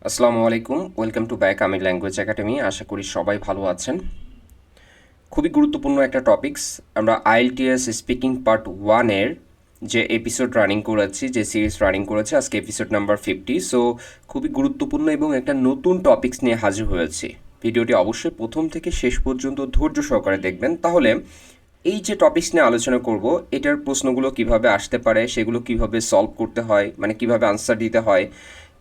আসসালামু আলাইকুম, welcome to back Amir language academy. আশা করি সবাই ভালো আছেন। খুবই গুরুত্বপূর্ণ একটা টপিকস। আমরা আইএলটিএস স্পিকিং পার্ট 1-এর যে এপিসোড রানিং করেছি, যে সিরিজ রানিং করেছি, আজকে এপিসোড নাম্বার 50। সো খুবই গুরুত্বপূর্ণ এবং একটা নতুন টপিকস নিয়ে হাজির হয়েছি। ভিডিওটি অবশ্যই প্রথম থেকে শেষ পর্যন্ত ধৈর্য সহকারে দেখবেন, তাহলে এই যে টপিকস নিয়ে আলোচনা করব এটার প্রশ্নগুলো কিভাবে আসতে পারে, সেগুলো কিভাবে সলভ করতে হয়, মানে কিভাবে আনসার দিতে হয়,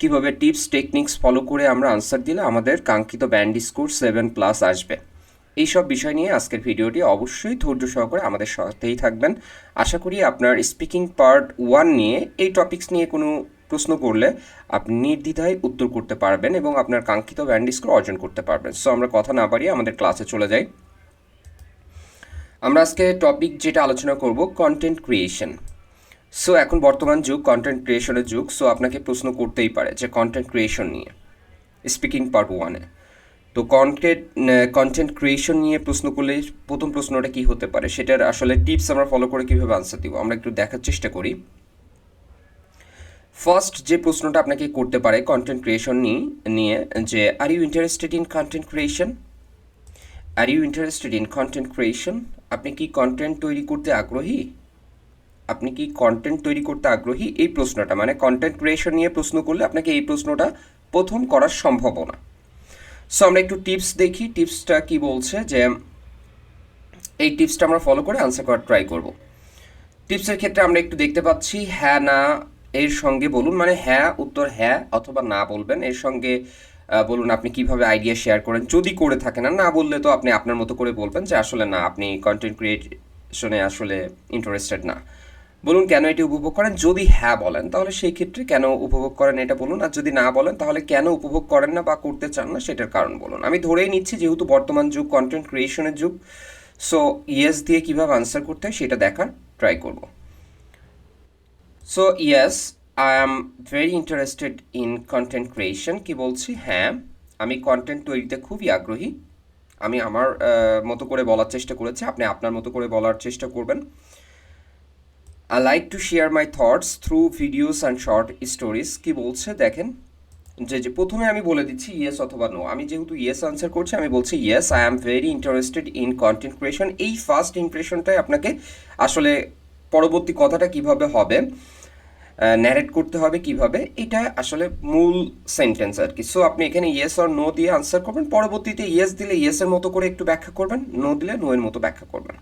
কিভাবে টিপস টেকনিক্স ফলো করে আমরা আনসার দিলে আমাদের কাঙ্ক্ষিত ব্যান্ড স্কোর 7+ আসবে, এইসব বিষয় নিয়ে আজকের ভিডিওটি। অবশ্যই ধৈর্য সহকারে আমাদের সাথেই থাকবেন। আশা করি আপনার স্পিকিং পার্ট 1 নিয়ে এই টপিকস নিয়ে কোনো প্রশ্ন করলে আপনি নির্দ্বিধায় উত্তর করতে পারবেন এবং আপনার কাঙ্ক্ষিত ব্যান্ড স্কোর অর্জন করতে পারবেন। সো আমরা কথা না বাড়িয়ে আমাদের ক্লাসে চলে যাই। আমরা আজকে টপিক যেটা আলোচনা করব, কন্টেন্ট ক্রিয়েশন। সো এখন বর্তমান যুগ কন্টেন্ট ক্রিয়েশনের যুগ। সো আপনাকে প্রশ্ন করতেই পারে যে কন্টেন্ট ক্রিয়েশন নিয়ে স্পিকিং পার্ট 1-এ। তো কন্টেন্ট ক্রিয়েশন নিয়ে প্রশ্ন করলে প্রথম প্রশ্নটা কি হতে পারে, সেটার আসলে টিপস আমরা ফলো করে কীভাবে আনসার দিব আমরা একটু দেখার চেষ্টা করি। ফার্স্ট যে প্রশ্নটা আপনাকে করতে পারে কন্টেন্ট ক্রিয়েশন নিয়ে যে are you interested in content creation? Are you interested in content creation? আপনি কি কন্টেন্ট তৈরি করতে আগ্রহী? আপনি কি কন্টেন্ট তৈরি করতে আগ্রহী? এই প্রশ্নটা, মানে কন্টেন্ট ক্রিয়েশন নিয়ে প্রশ্ন করলে আপনাকে এই প্রশ্নটা প্রথম করার সম্ভাবনা। সো আমরা একটু টিপস দেখি, টিপসটা কি বলছে, যে এই টিপসটা আমরা ফলো করে আনসার করার ট্রাই করব। টিপসের ক্ষেত্রে আমরা একটু দেখতে পাচ্ছি হ্যাঁ না এর সঙ্গে বলুন, মানে হ্যাঁ উত্তর হ্যাঁ অথবা না বলবেন। এর সঙ্গে বলুন আপনি কিভাবে আইডিয়া শেয়ার করেন, যদি করে থাকেন। আর না বললে তো আপনি আপনার মতো করে বলবেন যে আসলে না, আপনি কন্টেন্ট ক্রিয়েশনে আসলে ইন্টারেস্টেড না। বলুন কেন এটি উপভোগ করেন। যদি হ্যাঁ বলেন তাহলে সেই ক্ষেত্রে কেন উপভোগ করেন এটা বলুন, আর যদি না বলেন তাহলে কেন উপভোগ করেন না বা করতে চান না সেটার কারণ বলুন। আমি ধরেই নিচ্ছি যেহেতু বর্তমান যুগ কন্টেন্ট ক্রিয়েশনের যুগ, সো ইয়েস দিয়ে কীভাবে আনসার করতে হয় সেটা দেখার ট্রাই করব। So yes, I am very interested in content creation. কি বলছি, হ্যাঁ আমি কন্টেন্ট তৈরিতে খুবই আগ্রহী। আমি আমার মতো করে বলার চেষ্টা করেছি, আপনি আপনার মতো করে বলার চেষ্টা করবেন। I like to share my thoughts through videos and short stories. কি বলছে দেখেন, যে প্রথমে আমি বলে দিচ্ছি ইয়েস অথবা নো। আমি যেহেতু ইয়েস আনসার করছি, আমি বলছি yes I am very interested in content creation. এই ফার্স্ট ইমপ্রেশনটাই আপনাকে আসলে পরবর্তী কথাটা কিভাবে হবে, ন্যারেট করতে হবে কিভাবে, এটা আসলে মূল সেন্টেন্স আর কি। সো আপনি এখানে ইয়েস অর নো দিয়ে আনসার করবেন, পরবর্তীতে ইয়েস দিলে ইয়েসের মতো করে একটু ব্যাখ্যা করবেন, নো দিলে নো এর মতো ব্যাখ্যা করবেন।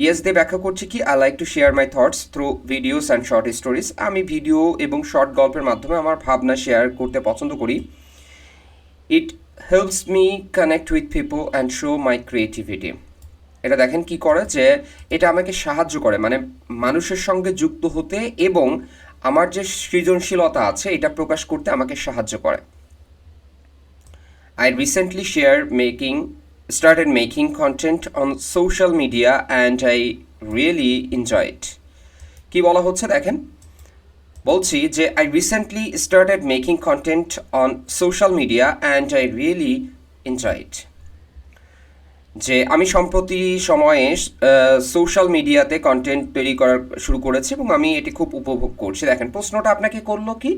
ইয়েস দিয়ে ব্যাখ্যা করছি কি, I like to share my thoughts through videos and short stories. আমি ভিডিও এবং শর্ট গল্পের মাধ্যমে আমার ভাবনা শেয়ার করতে পছন্দ করি। It helps me connect with people and show my creativity. এটা দেখেন কি করে, যে এটা আমাকে সাহায্য করে, মানে মানুষের সঙ্গে যুক্ত হতে এবং আমার যে সৃজনশীলতা আছে এটা প্রকাশ করতে আমাকে সাহায্য করে। I recently started making content on social media and I really enjoy it. কি বলা হচ্ছে দেখেন, বলছি যে I recently started making content on social media and I really enjoy it. যে আমি সম্প্রতি সময়ে সোশ্যাল মিডিয়াতে কন্টেন্ট তৈরি করা শুরু করেছি এবং আমি এটি খুব উপভোগ করছি। দেখেন প্রশ্নটা আপনাকে করলো কি,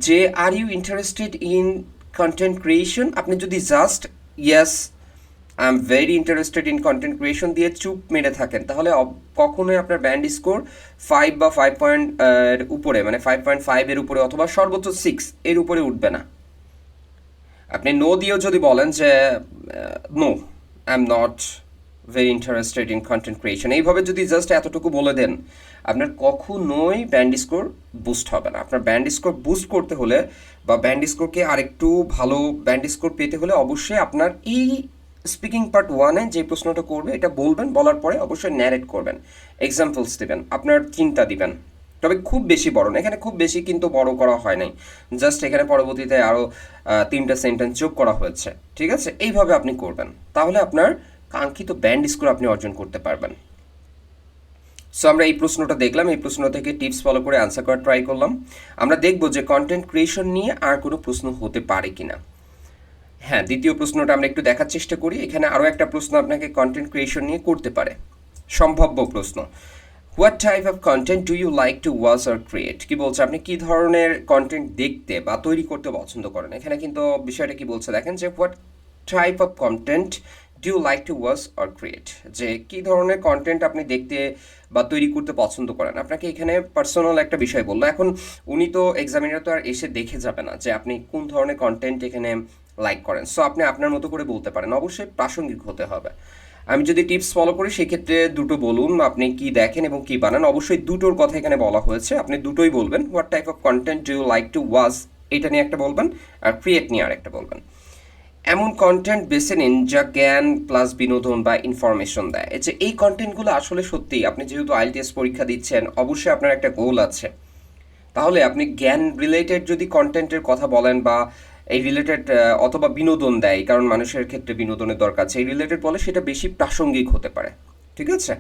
যে are you interested in content creation. আপনি যদি just yes I am very interested in content creation দিয়ে চুপ মেরে থাকেন, তাহলে কখনোই আপনার ব্যান্ড স্কোর 5 বা 5 পয়েন্ট উপরে, মানে 5.5 এর উপরে অথবা সর্বোচ্চ 6 এর উপরে উঠবে না। আপনি নো দিয়েও যদি বলেন যে no I am not very interested in content creation, এইভাবে যদি জাস্ট এতটুকু বলে দেন, আপনার কখনোই ব্যান্ড স্কোর বুস্ট হবে না। আপনার ব্যান্ড স্কোর বুস্ট করতে হলে বা ব্যান্ড স্কোরকে আরেকটু ভালো ব্যান্ড স্কোর পেতে হলে অবশ্যই আপনার এই স্পিকিং পার্ট 1-এ যে প্রশ্নটা করবে এটা বলবেন, বলার পরে অবশ্যই ন্যারেট করবেন, এক্সাম্পলস দেবেন, আপনার চিন্তা দিবেন। তবে খুব বেশি বড় না, এখানে খুব বেশি কিন্তু বড় করা হয় নাই, জাস্ট এখানে পরবর্তীতে আরও 3টা সেন্টেন্স যোগ করা হয়েছে। ঠিক আছে, এইভাবে আপনি করবেন, তাহলে আপনার কাঙ্ক্ষিত ব্যান্ড স্কোর আপনি অর্জন করতে পারবেন। সো আমরা এই প্রশ্নটা দেখলাম, এই প্রশ্ন থেকে টিপস ফলো করে আনসার করার ট্রাই করলাম। আমরা দেখব যে কন্টেন্ট ক্রিয়েশন নিয়ে আর কোনো প্রশ্ন হতে পারে কিনা। হ্যাঁ, দ্বিতীয় প্রশ্নটা আমরা একটু দেখার চেষ্টা করি। এখানে আরও একটা প্রশ্ন আপনাকে কন্টেন্ট ক্রিয়েশন নিয়ে করতে পারে, সম্ভাব্য প্রশ্ন। What type of content do you like to watch or create? কি বলছে, আপনি কি ধরনের কন্টেন্ট দেখতে বা তৈরি করতে পছন্দ করেন? এখানে কিন্তু বিষয়টা কি বলছে দেখেন, যে what type of content do you like to watch or create, যে কি ধরনের কন্টেন্ট আপনি দেখতে বা তৈরি করতে পছন্দ করেন। আপনাকে এখানে পার্সোনাল একটা বিষয় বললো। এখন উনি তো এক্সামিনার তো আর এসে দেখে যাবে না যে আপনি কোন ধরনের কন্টেন্ট এখানে লাইক করেন। সো আপনি আপনার মতো করে বলতে পারেন, অবশ্যই প্রাসঙ্গিক হতে হবে। আমি যদি টিপস ফলো করি সেক্ষেত্রে দুটো বলুন, আপনি কি দেখেন এবং কি বানান। অবশ্যই দুটোর কথা এখানে বলা হয়েছে, আপনি দুটোই বলবেন। What type of content do you like to watch, এটা নিয়ে একটা বলবেন, আর ক্রিয়েট নিয়ে আর একটা বলবেন। এমন কন্টেন্ট বেছে নিন যা জ্ঞান প্লাস বিনোদন বা ইনফরমেশন দেয়। যে এই কন্টেন্টগুলো আসলে সত্যি, আপনি যেহেতু আইএলটিএস পরীক্ষা দিচ্ছেন, অবশ্যই আপনার একটা গোল আছে, তাহলে আপনি জ্ঞান রিলেটেড যদি কন্টেন্টের কথা বলেন বা এই রিলেটেড অথবা বিনোদন দেয়, কারণ মানুষের ক্ষেত্রে বিনোদনের দরকার আছে, এই রিলেটেড বলে সেটা বেশি প্রাসঙ্গিক হতে পারে। ঠিক আছে,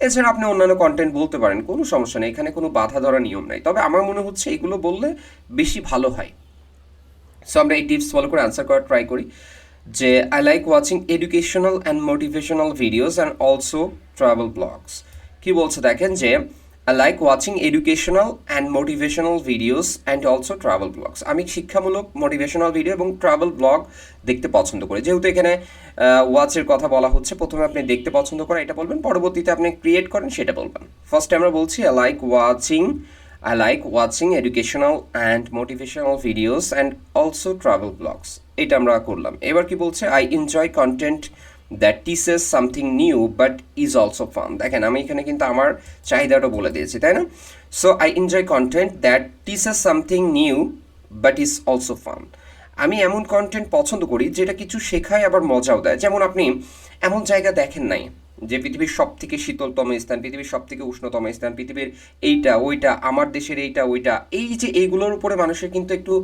এছাড়া আপনি অন্যান্য কন্টেন্ট বলতে পারেন, কোনো সমস্যা নেই, এখানে কোনো বাধা ধরা নিয়ম নাই। তবে আমার মনে হচ্ছে এগুলো বললে বেশি ভালো হয়। সো আমরা এই টিপস ফলো করে আনসার করার ট্রাই করি। যে I like watching educational and motivational videos and also travel blogs. কি বলছে দেখেন, যে I like watching educational and motivational videos and also travel blogs. আমি শিক্ষামূলক মোটিভেশনাল ভিডিও এবং ট্রাভেল ব্লগ দেখতে পছন্দ করি। যেহেতু এখানে ওয়াচের কথা বলা হচ্ছে, প্রথমে আপনি দেখতে পছন্দ করেন এটা বলবেন, পরবর্তীতে আপনি ক্রিয়েট করেন সেটা বলবেন। ফার্স্টে আমরা বলছি I like watching educational and motivational videos and also travel blogs. এটা আমরা করলাম। এবার কি বলছে, I enjoy content that teaches something new but is also fun. দেখেন আমি এখানে কিন্তু আমার চাহিদাটা বলে দিয়েছি, তাই না? So I enjoy content that teaches something new but is also fun. আমি এমন কন্টেন্ট পছন্দ করি যেটা কিছু শেখায় আবার মজাও দেয়। যেমন আপনি এমন জায়গা দেখেন নাই যে পৃথিবীর সব থেকে শীতলতম স্থান, পৃথিবীর সব থেকে উষ্ণতম স্থান, পৃথিবীর এইটা ওইটা, আমার দেশের এইটা ওইটা, এই যে এইগুলোর উপরে মানুষের কিন্তু একটু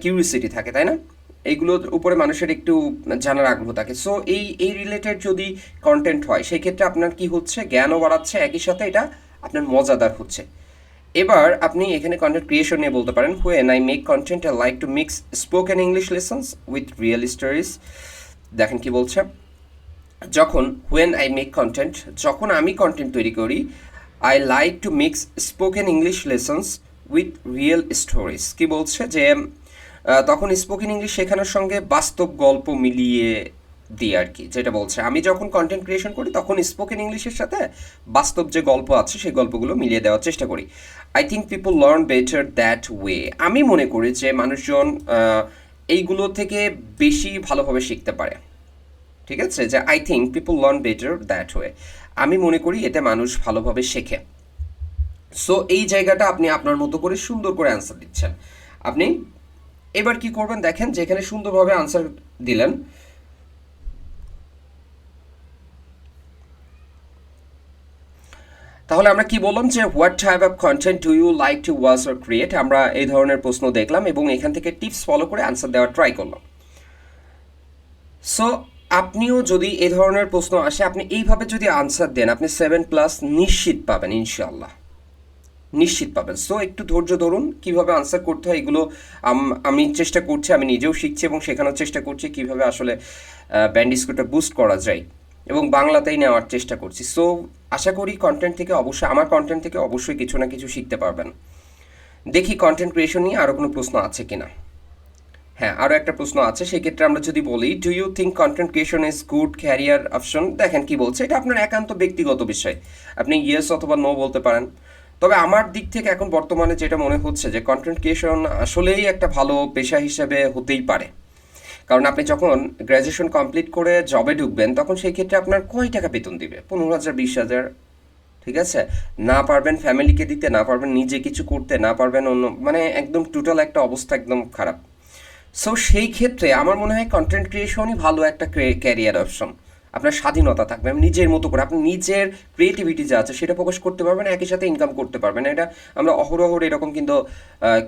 কিউরিয়াসিটি থাকে, তাই না? এইগুলোর উপরে মানুষের একটু জানার আগ্রহ থাকে। সো এই রিলেটেড যদি কন্টেন্ট হয় সেই ক্ষেত্রে আপনার কি হচ্ছে, জ্ঞানও বাড়াচ্ছে, একই সাথে এটা আপনার মজাদার হচ্ছে। এবার আপনি এখানে কন্টেন্ট ক্রিয়েশন নিয়ে বলতে পারেন, when I make content I like to mix spoken English lessons with real stories. দেখেন কি বলছে, যখন হোয়েন আই মেক কন্টেন্ট, যখন আমি কন্টেন্ট তৈরি করি, I like to mix spoken English lessons with real stories. কি বলছে, যে তখন স্পোকেন ইংলিশ শেখানোর সঙ্গে বাস্তব গল্প মিলিয়ে দিই আর কি। যেটা বলছে, আমি যখন কন্টেন্ট ক্রিয়েশন করি তখন স্পোকেন ইংলিশের সাথে বাস্তব যে গল্প আছে সেই গল্পগুলো মিলিয়ে দেওয়ার চেষ্টা করি। I think people learn better that way. আমি মনে করি যে মানুষজন এইগুলো থেকে বেশি ভালোভাবে শিখতে পারে। ঠিক আছে, যে I think people learn better that way, আমি মনে করি এতে মানুষ ভালোভাবে শেখে। সো এই জায়গাটা আপনি আপনার মতো করে সুন্দর করে অ্যান্সার দিচ্ছেন। আপনি এবার কি করবেন দেখেন, যে এখানে সুন্দরভাবে আনসার দিলেন, তাহলে আমরা কি বললাম, যে what type of content do you like to watch or create. আমরা এই ধরনের প্রশ্ন দেখলাম এবং এখান থেকে টিপস ফলো করে আনসার দেওয়ার ট্রাই করলাম। সো আপনিও যদি এ ধরনের প্রশ্ন আসে, আপনি এইভাবে যদি আনসার দেন, আপনি 7+ নিশ্চিত পাবেন, ইনশাল্লাহ নিশ্চিত পাবেন। সো একটু ধৈর্য ধরুন, কিভাবে আনসার করতে হয় এগুলো আমি চেষ্টা করছি, আমি নিজেও শিখছি এবং শেখানোর চেষ্টা করছি কিভাবে আসলে ব্যান্ড স্কোরটা বুস্ট করা যায়, এবং বাংলাতেই নেওয়ার চেষ্টা করছি। সো আশা করি কন্টেন্ট থেকে অবশ্যই, আমার কন্টেন্ট থেকে অবশ্যই কিছু না কিছু শিখতে পারবেন। দেখি কন্টেন্ট ক্রিয়েশন নিয়ে আরও কোনো প্রশ্ন আছে কিনা। হ্যাঁ, আরও একটা প্রশ্ন আছে, সেক্ষেত্রে আমরা যদি বলি, do you think content creation is good career option. দেখেন কি বলছে, এটা আপনার একান্ত ব্যক্তিগত বিষয়, আপনি ইয়েস অথবা নো বলতে পারেন। তবে আমার দিক থেকে এখন বর্তমানে যেটা মনে হচ্ছে, যে কন্টেন্ট ক্রিয়েশন আসলেই একটা ভালো পেশা হিসেবে হতেই পারে। কারণ আপনি যখন গ্র্যাজুয়েশন কমপ্লিট করে জবে ঢুকবেন, তখন সেই ক্ষেত্রে আপনার কয় টাকা বেতন দিবে? 15,000, 20,000। ঠিক আছে, না পারবেন ফ্যামিলিকে দিতে, না পারবেন নিজে কিছু করতে, না পারবেন অন্য, মানে একদম টোটাল একটা অবস্থা একদম খারাপ। সো সেই ক্ষেত্রে আমার মনে হয় কন্টেন্ট ক্রিয়েশনই ভালো একটা ক্যারিয়ার অপশন। আপনার স্বাধীনতা থাকবে, আপনি নিজের মতো করে আপনি নিজের ক্রিয়েটিভিটি যা আছে সেটা প্রকাশ করতে পারবেন, একই সাথে ইনকাম করতে পারবেন। এটা আমরা অহরহ এরকম কিন্তু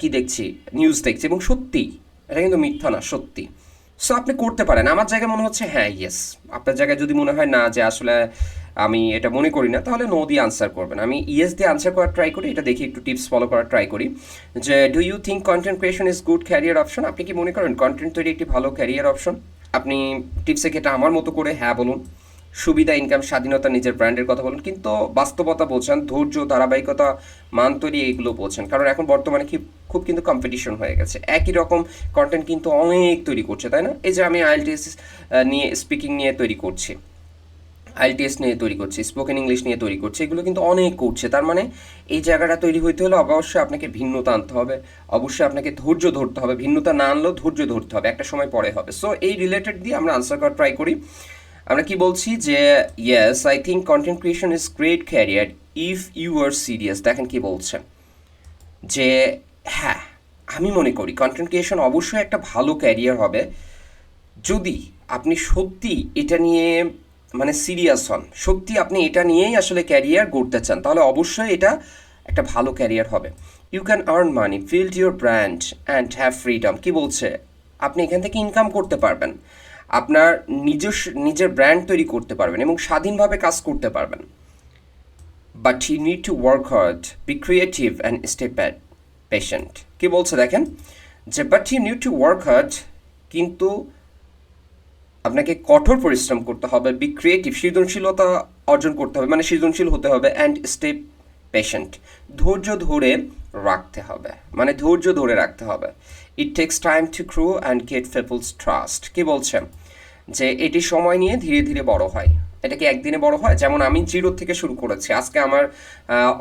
কি দেখছি, নিউজ দেখছি, এবং সত্যি এটা কিন্তু মিথ্যা না, সত্যি। সো আপনি করতে পারেন। আমার জায়গায় মনে হচ্ছে হ্যাঁ, ইয়েস। আপনার জায়গায় যদি মনে হয় না, যে আসলে আমি এটা মনে করি না, তাহলে নো দিয়ে আনসার করবেন। আমি ইয়েস দিয়ে আনসার করার ট্রাই করি, এটা দেখি একটু টিপস ফলো করার ট্রাই করি। যে do you think content creation is good career option. আপনি কি মনে করেন কন্টেন্ট তৈরি একটি ভালো ক্যারিয়ার অপশন? আপনি টিপসে ক্ষেত্রে আমার মতো করে হ্যাঁ বলুন, সুবিধা, ইনকাম, স্বাধীনতা, নিজের ব্র্যান্ডের কথা বলুন, কিন্তু বাস্তবতা বোঝান, ধৈর্য, ধারাবাহিকতা, মান তৈরি, এইগুলো বোঝান। কারণ এখন বর্তমানে খুব কিন্তু কম্পিটিশন হয়ে গেছে, একই রকম কন্টেন্ট কিন্তু অনেক তৈরি করছে, তাই না? এই যে আমি আইএলটিএস নিয়ে, স্পিকিং নিয়ে তৈরি করছি, আইএলটিএস নিয়ে তৈরি করছি, স্পোকেন ইংলিশ নিয়ে তৈরি করছি, এগুলো কিন্তু অনেক করছে। তার মানে এই জায়গাটা তৈরি হইতে হলে অবশ্যই আপনাকে ভিন্নতা আনতে হবে, অবশ্যই আপনাকে ধৈর্য ধরতে হবে। ভিন্নতা না আনলেও ধৈর্য ধরতে হবে, একটা সময় পরে হবে। সো এই রিলেটেড দিয়ে আমরা আনসার করার ট্রাই করি। আমরা কি বলছি যে yes, I think content creation is great career if you are serious. দেখেন কি বলছে যে হ্যাঁ, আমি মনে করি কন্টেন্ট ক্রিয়েশন অবশ্যই একটা ভালো ক্যারিয়ার হবে যদি আপনি সত্যি এটা নিয়ে মানে সিরিয়াস হন, সত্যি আপনি এটা নিয়েই আসলে ক্যারিয়ার গড়তে চান, তাহলে অবশ্যই এটা একটা ভালো ক্যারিয়ার হবে। You can earn money, build your brand and have freedom. কি বলছে, আপনি এখান থেকে ইনকাম করতে পারবেন, আপনার নিজের ব্র্যান্ড তৈরি করতে পারবেন এবং স্বাধীনভাবে কাজ করতে পারবেন। But you need to work hard, be creative and stay patient. কি বলছে দেখেন যে but you need to work hard, কিন্তু আপনাকে কঠোর পরিশ্রম করতে হবে, বি ক্রিয়েটিভ, সৃজনশীলতা অর্জন করতে হবে, মানে সৃজনশীল হতে হবে, অ্যান্ড স্টে পেশেন্ট, ধৈর্য ধরে রাখতে হবে, মানে ধৈর্য ধরে রাখতে হবে। It takes time to grow and get people's trust. কি বলছে যে এটি সময় নিয়ে ধীরে ধীরে বড় হয়। এটা কি একদিনে বড় হয়? যেমন আমি জিরো থেকে শুরু করেছি, আজকে আমার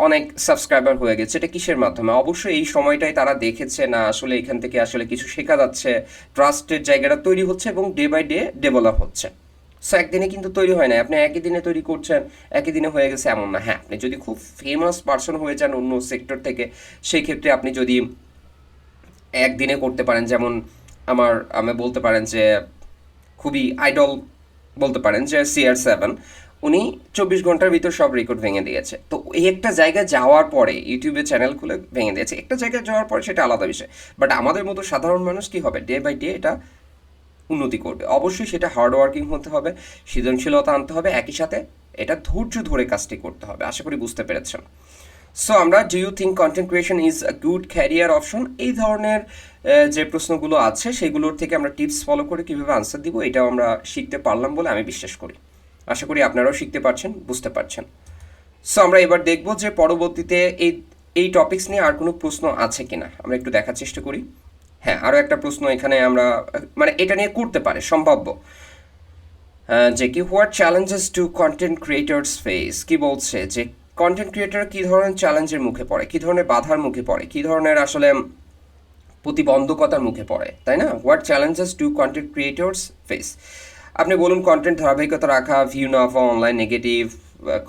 অনেক সাবস্ক্রাইবার হয়ে গেছে। এটা কিসের মাধ্যমে? অবশ্যই এই সময়টাই তারা দেখেছে না আসলে এখান থেকে আসলে কিছু শেখা যাচ্ছে, ট্রাস্টের জায়গাটা তৈরি হচ্ছে এবং ডে বাই ডে ডেভেলপ হচ্ছে। সো একদিনে কিন্তু তৈরি হয় না, আপনি একই দিনে তৈরি করছেন, একই দিনে হয়ে গেছে এমন না। হ্যাঁ, আপনি যদি খুব ফেমাস পার্সন হয়ে যান অন্য সেক্টর থেকে, সেই ক্ষেত্রে আপনি যদি একদিনে করতে পারেন, যেমন আমি বলতে পারেন যে খুবই আইডল বলতে পারেন যে CR7, উনি 24 ঘন্টার ভিতর সব রেকর্ড ভেঙে দিয়েছে। তো এই একটা জায়গায় যাওয়ার পরে ইউটিউবে চ্যানেল খুলে ভেঙে দিয়েছে, একটা জায়গায় যাওয়ার পরে সেটা আলাদা বিষয়। বাট আমাদের মতো সাধারণ মানুষ কি হবে, ডে বাই ডে এটা উন্নতি করবে। অবশ্যই সেটা হার্ড ওয়ার্কিং হতে হবে, সৃজনশীলতা আনতে হবে, একই সাথে এটা ধৈর্য ধরে কাজটি করতে হবে। আশা করি বুঝতে পেরেছেন। সো আমরা do you think content creation is a good career option, এই ধরনের যে প্রশ্নগুলো আছে সেগুলোর থেকে আমরা টিপস ফলো করে কীভাবে আনসার দিব এটাও আমরা শিখতে পারলাম বলে আমি বিশ্বাস করি। আশা করি আপনারাও শিখতে পারছেন, বুঝতে পারছেন। সো আমরা এবার দেখব যে পরবর্তীতে এই টপিকস নিয়ে আর কোনো প্রশ্ন আছে কিনা, আমরা একটু দেখার চেষ্টা করি। হ্যাঁ, আরও একটা প্রশ্ন এখানে আমরা মানে এটা নিয়ে করতে পারে সম্ভাব্য যে কি what challenges two content creators face. কি বলছে যে কন্টেন্ট ক্রিয়েটার কী ধরনের চ্যালেঞ্জের মুখে পড়ে, কী ধরনের বাধার মুখে পড়ে, কী ধরনের আসলে প্রতিবন্ধকতার মুখে পড়ে, তাই না? What challenges do content creators face. আপনি বলুন কন্টেন্ট ধারাবাহিকতা রাখা, ভিউ না হওয়া, অনলাইন নেগেটিভ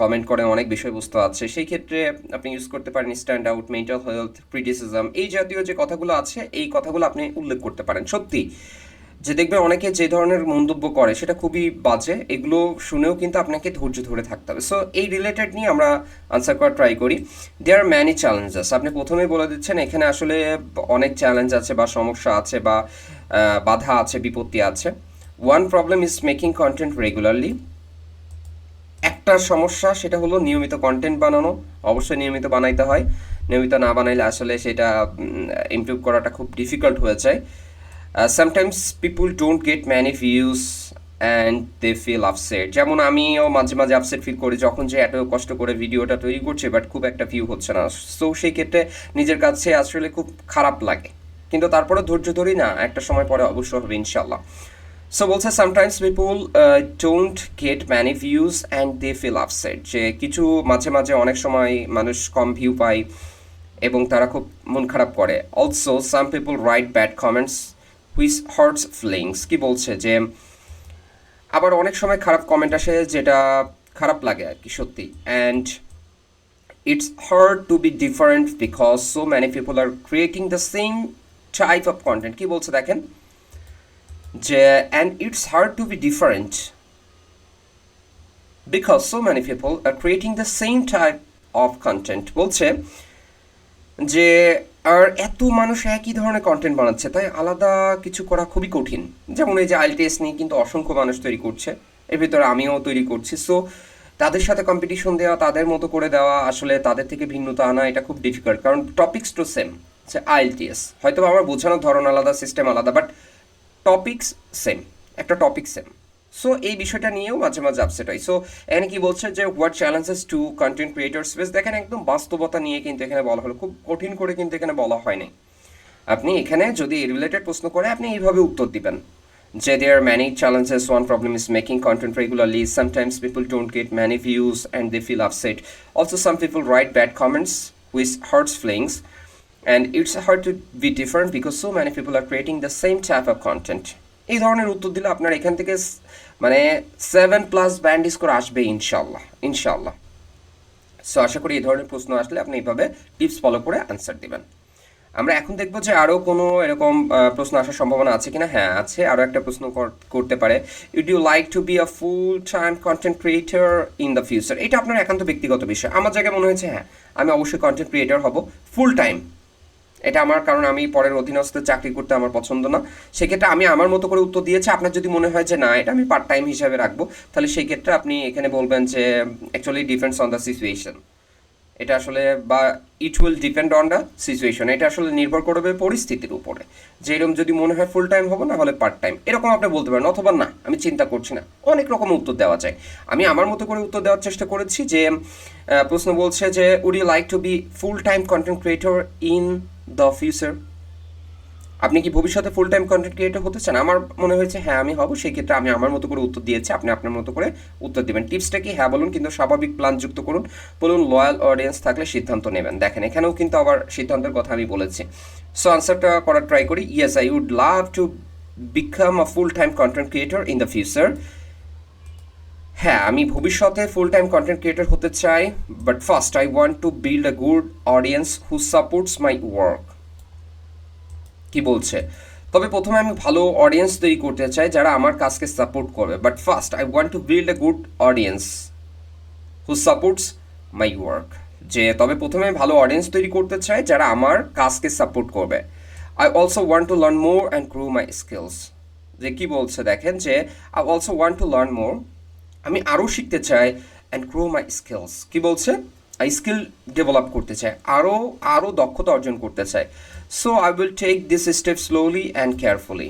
কমেন্ট করে অনেক বিষয়বস্তু আছে, সেই ক্ষেত্রে আপনি ইউজ করতে পারেন stand out, mental health, criticism, এই জাতীয় যে কথাগুলো আছে এই কথাগুলো আপনি উল্লেখ করতে পারেন। সত্যি যে দেখবে অনেকে যে ধরনের মন্তব্য করে সেটা খুবই বাজে, এগুলো শুনেও কিন্তু আপনাকে ধৈর্য ধরে থাকতে হবে। সো এই রিলেটেড নিয়ে আমরা আনসার করার ট্রাই করি। দেয়ার আর ম্যানি চ্যালেঞ্জেস, আপনি প্রথমেই বলে দিচ্ছেন এখানে আসলে অনেক চ্যালেঞ্জ আছে বা সমস্যা আছে বা বাধা আছে, বিপত্তি আছে। One problem is making content regularly, একটা সমস্যা সেটা হলো নিয়মিত কন্টেন্ট বানানো, অবশ্যই নিয়মিত বানাইতে হয়, নিয়মিত না বানাইলে আসলে সেটা ইমপ্রুভ করাটা খুব ডিফিকাল্ট হয়ে যায়। Sometimes people don't get many views and they feel upset, যেমন আমিও মাঝে মাঝে আপসেট ফিল করি যখন যে এত কষ্ট করে ভিডিওটা তৈরি করছে বাট খুব একটা ভিউ হচ্ছে না। সো সেই ক্ষেত্রে নিজের কাছে আসলে খুব খারাপ লাগে, কিন্তু তারপরে ধৈর্য ধরি না, একটা সময় পরে অবশ্যই হবে ইনশাল্লাহ। সো বলছে sometimes people don't get many views and they feel upset, যে কিছু মাঝে মাঝে অনেক সময় মানুষ কম ভিউ পায় এবং তারা খুব মন খারাপ করে। Also some people write bad comments which hurts feelings. কি বলছে যে আবার অনেক সময় খারাপ কমেন্ট আসে যেটা খারাপ লাগে আর কি, সত্যি। And it's hard to be different because so many people are creating the same type of content. কি বলছে দেখেন যে and it's hard to be different because so many people are creating the same type of content. বলছে যে আর এত মানুষ একই ধরনের কন্টেন্ট বানাচ্ছে, তাই আলাদা কিছু করা খুবই কঠিন। যেমন এই যে আইএলটিএস নিয়ে কিন্তু অসংখ্য মানুষ তৈরি করছে, এর ভিতরে আমিও তৈরি করছি। সো তাদের সাথে কম্পিটিশন দেওয়া, তাদের মতো করে দেওয়া, আসলে তাদের থেকে ভিন্নতা আনা এটা খুব ডিফিকাল্ট, কারণ টপিক্স তো সেম। সে আইএলটিএস হয়তো আমার বোঝানোর ধরন আলাদা, সিস্টেম আলাদা, বাট টপিক্স সেম, একটা টপিক সেম। সো এই বিষয়টা নিয়েও মাঝে মাঝে আপসেট হয়। সো এখানে কি বলছে যে what challenges two content creators face, দেখেন একদম বাস্তবতা নিয়ে কিন্তু এখানে বলা হলো, খুব কঠিন করে কিন্তু এখানে বলা হয়নি। আপনি এখানে যদি রিলেটেড প্রশ্ন করে আপনি এইভাবে উত্তর দিবেন যে there are many challenges. One problem is making content regularly. Sometimes people don't get many views and they feel upset. Also, some people write bad comments which hurts feelings. And it's hard to be different because so many people are creating the same type of content. এই ধরনের উত্তর দিলে আপনার এখান থেকে মানে 7+ band score আসবে ইনশাল্লাহ ইনশাল্লাহ। সো আশা করি এই ধরনের প্রশ্ন আসলে আপনি এইভাবে টিপস ফলো করে আনসার দিবেন। আমরা এখন দেখবো যে আরও কোনো এরকম প্রশ্ন আসার সম্ভাবনা আছে কিনা। হ্যাঁ আছে, আরও একটা প্রশ্ন করতে পারে, you'd you like to be a full time content creator in the future. এটা আপনার একান্ত ব্যক্তিগত বিষয়। আমার জায়গায় মনে হয়েছে হ্যাঁ আমি অবশ্যই কন্টেন্ট ক্রিয়েটর হব ফুল টাইম। এটা আমার, কারণ আমি পরের অধীনস্থ চাকরি করতে আমার পছন্দ না। সেক্ষেত্রে আমি আমার মতো করে উত্তর দিয়েছি। আপনার যদি মনে হয় যে না এটা আমি পার্ট টাইম হিসাবে রাখবো, তাহলে সেই ক্ষেত্রে আপনি এখানে বলবেন যে actually depends on the situation. এটা আসলে বা it will depend on the situation, এটা আসলে নির্ভর করবে পরিস্থিতির উপরে, যে এরকম যদি মনে হয় ফুল টাইম হবো না হলে পার্ট টাইম, এরকম আপনি বলতে পারেন। অথবা না আমি চিন্তা করছি না, অনেক রকম উত্তর দেওয়া যায়। আমি আমার মতো করে উত্তর দেওয়ার চেষ্টা করেছি যে প্রশ্ন বলছে যে would you like to be full time content creator in the future, আপনি কি ভবিষ্যতে ফুল টাইম কন্টেন্ট ক্রিয়েটর হতে চান? আমার মনে হয়েছে হ্যাঁ আমি হব। সেই ক্ষেত্রে আমি আমার মতো করে উত্তর দিয়েছি, আপনি আপনার মতো করে উত্তর দেবেন। টিপসটা কি? হ্যাঁ বলুন, কিন্তু স্বাভাবিক প্ল্যান যুক্ত করুন। বলুন লয়াল অডিয়েন্স থাকলে সিদ্ধান্ত নেবেন। দেখেন এখানেও কিন্তু আবার সিদ্ধান্তের কথা আমি বলেছি। সো আনসারটা করার ট্রাই করি। Yes, I would love to become a full time content creator in the future. হ্যাঁ আমি ভবিষ্যতে ফুল টাইম কন্টেন্ট ক্রিয়েটর হতে চাই, but first I want to build a good audience who supports my work. কি বলছে? তবে প্রথমে আমি ভালো অডিয়েন্স তৈরি করতে চাই যারা আমার কাজকে সাপোর্ট করবে, but first I want to build a good audience who supports my work. যে তবে প্রথমে আমি ভালো অডিয়েন্স তৈরি করতে চাই যারা আমার কাজকে সাপোর্ট করবে। I also want to learn more and grow my skills. যে কি বলছে দেখেন, যে I also want to learn more, আমি আরও শিখতে চাই, অ্যান্ড গ্রো মাই স্কিলস। কি বলছে? স্কিল ডেভেলপ করতে চাই, আরও আরও দক্ষতা অর্জন করতে চাই। So I will take this step slowly and carefully.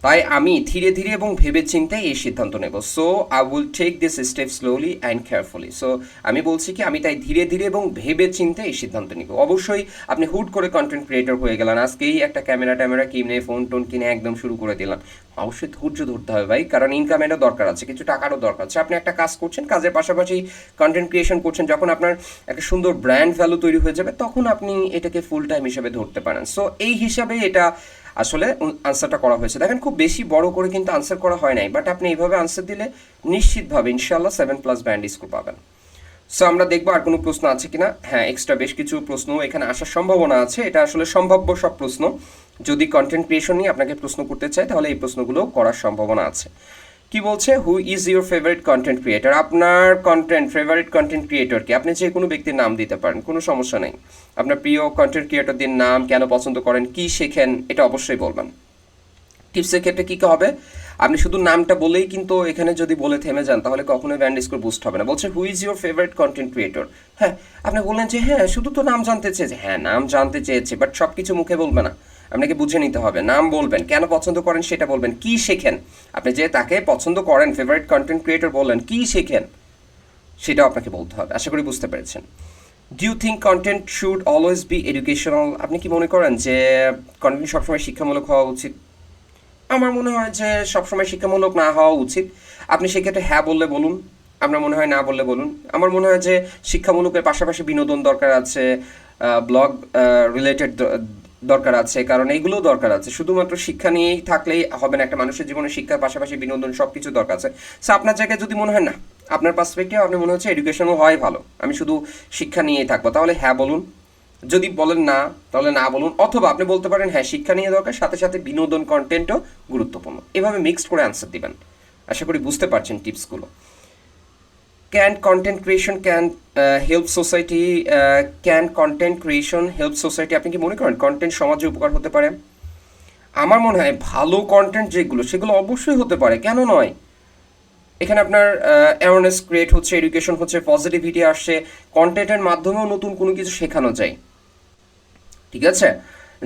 তাই আমি ধীরে ধীরে এবং ভেবে চিন্তে এই সিদ্ধান্ত নেব। So I will take this step slowly and carefully. So আমি বলছি কি আমি তাই ধীরে ধীরে এবং ভেবে চিন্তে এই সিদ্ধান্ত নিব। অবশ্যই আপনি হুট করে কন্টেন্ট ক্রিয়েটর হয়ে গেলেন, আজকেই একটা ক্যামেরা কিনে ফোন টোন কিনে একদম শুরু করে দিলাম, অবশ্যই ধৈর্য ধরতে হবে ভাই, কারণ ইনকামেরও দরকার আছে, কিছু টাকারও দরকার আছে। আপনি একটা কাজ করছেন, কাজের পাশাপাশি কন্টেন্ট ক্রিয়েশন করছেন, যখন আপনার একটা সুন্দর ব্র্যান্ড ভ্যালু তৈরি হয়ে যাবে তখন আপনি এটাকে ফুল টাইম হিসেবে ধরতে পারেন। সো এই হিসাবে এটা আসলে আনসারটা করা হয়েছে। দেখেন খুব বেশি বড় করে কিন্তু আনসার করা হয় নাই, বাট আপনি এইভাবে আনসার দিলে নিশ্চিতভাবে ইনশাল্লাহ 7+ ব্যান্ড স্কোর পাবেন। সো আমরা দেখবো আর কোনো প্রশ্ন আছে কিনা। হ্যাঁ এক্সট্রা বেশ কিছু প্রশ্ন এখানে আসার সম্ভাবনা আছে। এটা আসলে সম্ভাব্য সব প্রশ্ন, যদি কন্টেন্ট ক্রিয়েশন নিয়ে আপনাকে প্রশ্ন করতে চাই তাহলে এই প্রশ্নগুলো করার সম্ভাবনা আছে। কি বলছে? Who is your favourite content creator? আপনার ফেভারিট কন্টেন্ট ক্রিয়েটরকে আপনি যে কোনো ব্যক্তির নাম দিতে পারেন, কোনো সমস্যা নেই। আপনার প্রিয় কন্টেন্ট ক্রিয়েটরদের নাম, কেন পছন্দ করেন, কি শেখেন, এটা অবশ্যই বলবেন। টিপসের ক্ষেত্রে কী হবে? আপনি শুধু নামটা বলেই কিন্তু এখানে যদি বলে থেমে যান তাহলে কখনোই ব্যান্ড স্কোর বুস্ট হবে না। বলছে who is your favourite content creator. হ্যাঁ আপনি বললেন যে হ্যাঁ শুধু তো নাম জানতে চেয়েছে, হ্যাঁ নাম জানতে চেয়েছে, বাট সব কিছু মুখে বলবে না, আপনাকে বুঝে নিতে হবে। নাম বলবেন, কেন পছন্দ করেন সেটা বলবেন, কি শেখেন, আপনি যে তাকে পছন্দ করেন ফেভারিট কন্টেন্ট ক্রিয়েটর বললেন, কি শেখেন সেটাও আপনাকে বলতে হবে। আশা করি বুঝতে পেরেছেন। Do you think content should always be educational? আপনি কি মনে করেন যে কন্টেন্ট সবসময় শিক্ষামূলক হওয়া উচিত? আমার মনে হয় যে সবসময় শিক্ষামূলক না হওয়া উচিত। আপনি সেক্ষেত্রে হ্যাঁ বললে বলুন, আপনার মনে হয় না বললে বলুন। আমার মনে হয় যে শিক্ষামূলকের পাশাপাশি বিনোদন দরকার আছে, ব্লগ রিলেটেড দরকার আছে, কারণ এইগুলোও দরকার আছে। শুধুমাত্র শিক্ষা নিয়েই থাকলেই হবে না, একটা মানুষের জীবনে শিক্ষার পাশাপাশি বিনোদন সব কিছু দরকার আছে। সো আপনার জায়গায় যদি মনে হয় না, আপনার পার্সপেক্টিভ আপনি মনে হচ্ছে এডুকেশনাল হওয়াই ভালো, আমি শুধু শিক্ষা নিয়েই থাকবো, তাহলে হ্যাঁ বলুন। যদি বলেন না তাহলে না বলুন। অথবা আপনি বলতে পারেন হ্যাঁ শিক্ষা নিয়ে দরকার, সাথে সাথে বিনোদন কন্টেন্টও গুরুত্বপূর্ণ। এভাবে মিক্সড করে আনসার দিবেন। আশা করি বুঝতে পারছেন টিপসগুলো। Can content creation help society? Can content creation help society? আপনি কি মনে করেন কন্টেন্ট সমাজে উপকার হতে পারে? আমার মনে হয় ভালো কন্টেন্ট যেগুলো সেগুলো অবশ্যই হতে পারে, কেন নয়। এখানে আপনার অ্যাওয়ারনেস ক্রিয়েট হচ্ছে, এডুকেশন হচ্ছে, পজিটিভিটি আসছে, কন্টেন্টের মাধ্যমেও নতুন কোনো কিছু শেখানো যায়। ঠিক আছে,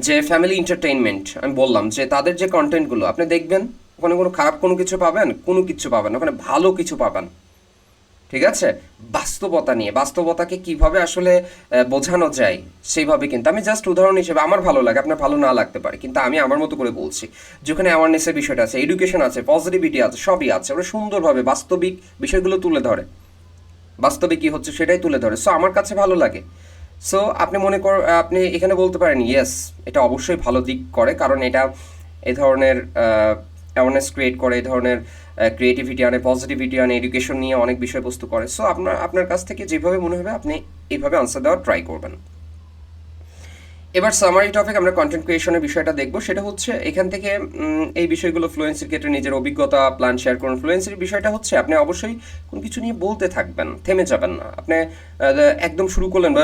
যে ফ্যামিলি এন্টারটেইনমেন্ট আমি বললাম যে তাদের যে কন্টেন্টগুলো আপনি দেখবেন ওখানে কোনো খারাপ কোনো কিছু পাবেন? কোনো কিছু পাবেন না, ওখানে ভালো কিছু পাবেন। ঠিক আছে? বাস্তবতা নিয়ে, বাস্তবতাকে কিভাবে আসলে বোঝানো যায় সেইভাবে, কিন্তু আমি জাস্ট উদাহরণ হিসেবে, আমার ভালো লাগে, আপনার ভালো না লাগতে পারে, কিন্তু আমি আমার মতো করে বলছি। যেখানে অ্যাওয়ারনেসের বিষয়টা আছে, এডুকেশন আছে, পজিটিভিটি আছে, সবই আছে, ওরা সুন্দরভাবে বাস্তবিক বিষয়গুলো তুলে ধরে, বাস্তবে কি হচ্ছে সেটাই তুলে ধরে। সো আমার কাছে ভালো লাগে। সো আপনি মনে কর, আপনি এখানে বলতে পারেন ইয়েস, এটা অবশ্যই ভালো দিক করে, কারণ এটা এই ধরনের অ্যাওয়ারনেস ক্রিয়েট করে, এই ধরনের ক্রিয়েটিভিটি আনে, পজিটিভিটি আনে, এডুকেশন নিয়ে অনেক বিষয়বস্তু করে। সো আপনার কাছ থেকে যেভাবে মনে হবে আপনি এইভাবে আনসার দেওয়ার ট্রাই করবেন। এবার সামারি টপিক, আমরা কন্টেন্ট ক্রিয়েশনের বিষয়টা দেখব। সেটা হচ্ছে এখান থেকে এই বিষয়গুলো ফ্লুয়েন্সির ক্ষেত্রে নিজের অভিজ্ঞতা প্ল্যান শেয়ার করুন। ফ্লুয়েন্সির বিষয়টা হচ্ছে আপনি অবশ্যই কোনো কিছু নিয়ে বলতে থাকবেন, থেমে যাবেন না। আপনি একদম শুরু করলেন বা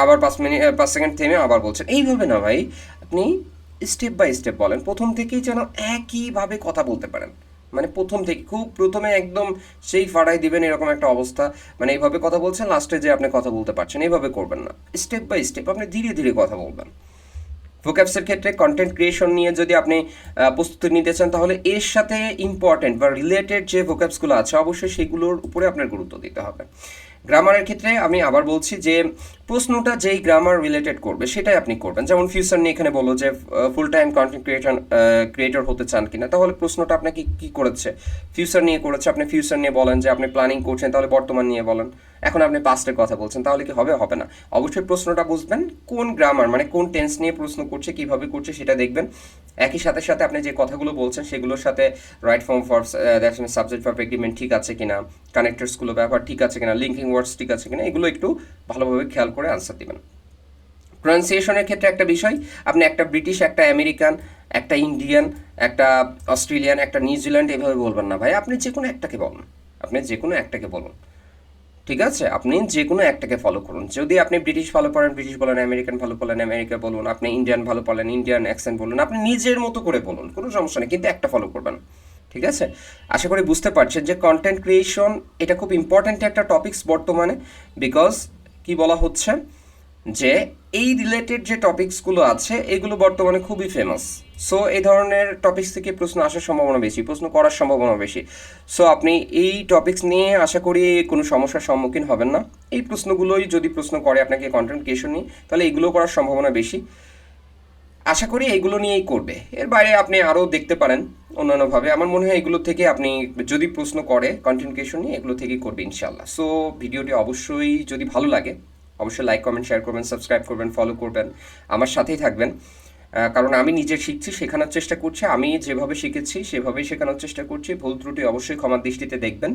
আবার 5 সেকেন্ড থেমে আবার বলছেন, এইভাবে না ভাই। আপনি স্টেপ বাই স্টেপ বলেন, প্রথম থেকেই যেন একইভাবে কথা বলতে পারেন। মানে প্রথম থেকে, খুব প্রথমে একদম সেই ফাড়াই দিবেন এরকম একটা অবস্থা, মানে এইভাবে কথা বলছেন, লাস্টে যে আপনি কথা বলতে পারছেন, এইভাবে করবেন না। স্টেপ বাই স্টেপ আপনি ধীরে ধীরে কথা বলবেন। ভোক্যাবসের ক্ষেত্রে কন্টেন্ট ক্রিয়েশন নিয়ে যদি আপনি প্রস্তুতি নিতে চান, তাহলে এর সাথে ইম্পর্টেন্ট বা রিলেটেড যে ভোক্যাবসগুলো আছে অবশ্যই সেগুলোর উপরে আপনার গুরুত্ব দিতে হবে। গ্রামারের ক্ষেত্রে আমি আবার বলছি যে প্রশ্নটা যেই গ্রামার রিলেটেড করবে সেটাই আপনি করবেন। যেমন ফিউচার নিয়ে এখানে বলো যে ফুল টাইম কন্টেন্ট ক্রিয়েটর হতে চান কিনা, তাহলে প্রশ্নটা আপনাকে কি করেছে, ফিউচার নিয়ে করেছে, আপনি ফিউচার নিয়ে বলেন। যে আপনি প্ল্যানিং করছেন, তাহলে বর্তমান নিয়ে বলেন। এখন আপনি পাস্টের কথা বলছেন, তাহলে কি হবে? হবে না। অবশ্যই প্রশ্নটা বুঝবেন, কোন গ্রামার মানে কোন টেন্স নিয়ে প্রশ্ন করছে, কিভাবে করছে সেটা দেখবেন। একই সাথে সাথে আপনি যে কথাগুলো বলছেন সেগুলোর সাথে right form for subject verb agreement ঠিক আছে কিনা, কানেক্টরসগুলো ব্যবহার ঠিক আছে কিনা, লিঙ্কিং ওয়ার্ডস ঠিক আছে কিনা, এগুলো একটু ভালোভাবে খেয়াল করে আনসার দিবেন। প্রনাউন্সিয়েশনের ক্ষেত্রে একটা বিষয়, আপনি একটা ব্রিটিশ, একটা আমেরিকান, একটা ইন্ডিয়ান, একটা অস্ট্রেলিয়ান, একটা নিউজিল্যান্ড এভাবে বলবেন না ভাই। আপনি যে কোনো একটাকে বলুন, আপনি যে কোনো একটাকে বলুন। ঠিক আছে? আপনি যে কোনো একটাকে ফলো করুন। যদি আপনি ব্রিটিশ ভালো পড়েন ব্রিটিশ বলেন, আমেরিকান ভালো বলেন আমেরিকা বলুন, আপনি ইন্ডিয়ান ভালো বলেন ইন্ডিয়ান অ্যাকসেন্ট বলুন, আপনি নিজের মতো করে বলুন, কোনো সমস্যা নেই, কিন্তু একটা ফলো করবেন। ঠিক আছে? আশা করি বুঝতে পারছেন যে কন্টেন্ট ক্রিয়েশন এটা খুব ইম্পর্ট্যান্ট একটা টপিকস বর্তমানে। বিকজ কি বলা হচ্ছে যে এই রিলেটেড যে টপিকসগুলো আছে এগুলো বর্তমানে খুবই ফেমাস। সো এই ধরনের টপিকস থেকে প্রশ্ন আসার সম্ভাবনা বেশি, প্রশ্ন করার সম্ভাবনা বেশি। সো আপনি এই টপিকস নিয়ে আশা করি কোনো সমস্যার সম্মুখীন হবেন না। এই প্রশ্নগুলোই যদি প্রশ্ন করে আপনাকে কন্টেন্ট ক্রিয়েশন নিয়ে, তাহলে এগুলো করার সম্ভাবনা বেশি। আশা করি এগুলো নিয়েই করবে। এর বাইরে আপনি আরও দেখতে পারেন অন্যান্যভাবে। আমার মনে হয় এগুলো থেকে আপনি যদি প্রশ্ন করে কন্টেন্ট ক্রিয়েশন নিয়ে, এগুলো থেকেই করবে ইনশাল্লাহ। সো ভিডিওটি অবশ্যই যদি ভালো লাগে অবশ্যই লাইক কমেন্ট শেয়ার করবেন, সাবস্ক্রাইব করবেন, ফলো করবেন, আমার সাথেই থাকবেন। কারণ আমি নিজে শিখছি, শেখানোর চেষ্টা করছি, আমি যেভাবে শিখেছি সেভাবেই শেখানোর চেষ্টা করছি। ভুল ত্রুটি অবশ্যই ক্ষমার দৃষ্টিতে দেখবেন,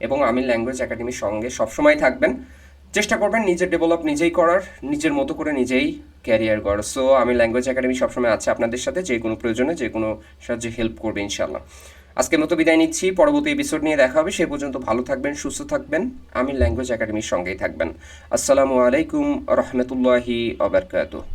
এবং আমি ল্যাঙ্গুয়েজ একাডেমির সঙ্গে সবসময় থাকবেন। চেষ্টা করবেন নিজের ডেভেলপ নিজেই করার, নিজের মতো করে নিজেই ক্যারিয়ার গড়ার। সো আমি ল্যাঙ্গুয়েজ একাডেমি সবসময় আছে আপনাদের সাথে, যে কোনো প্রয়োজনে যে কোনো সাহায্যে হেল্প করবে ইনশাল্লাহ। আজকের মতো বিদায় নিচ্ছি, পরবর্তী এপিসোড নিয়ে দেখা হবে। সে পর্যন্ত ভালো থাকবেন, সুস্থ থাকবেন, আমি ল্যাঙ্গুয়েজ একাডেমির সঙ্গেই থাকবেন। আসসালামু আলাইকুম রহমতুল্লাহি ওয়া বারাকাতুহু।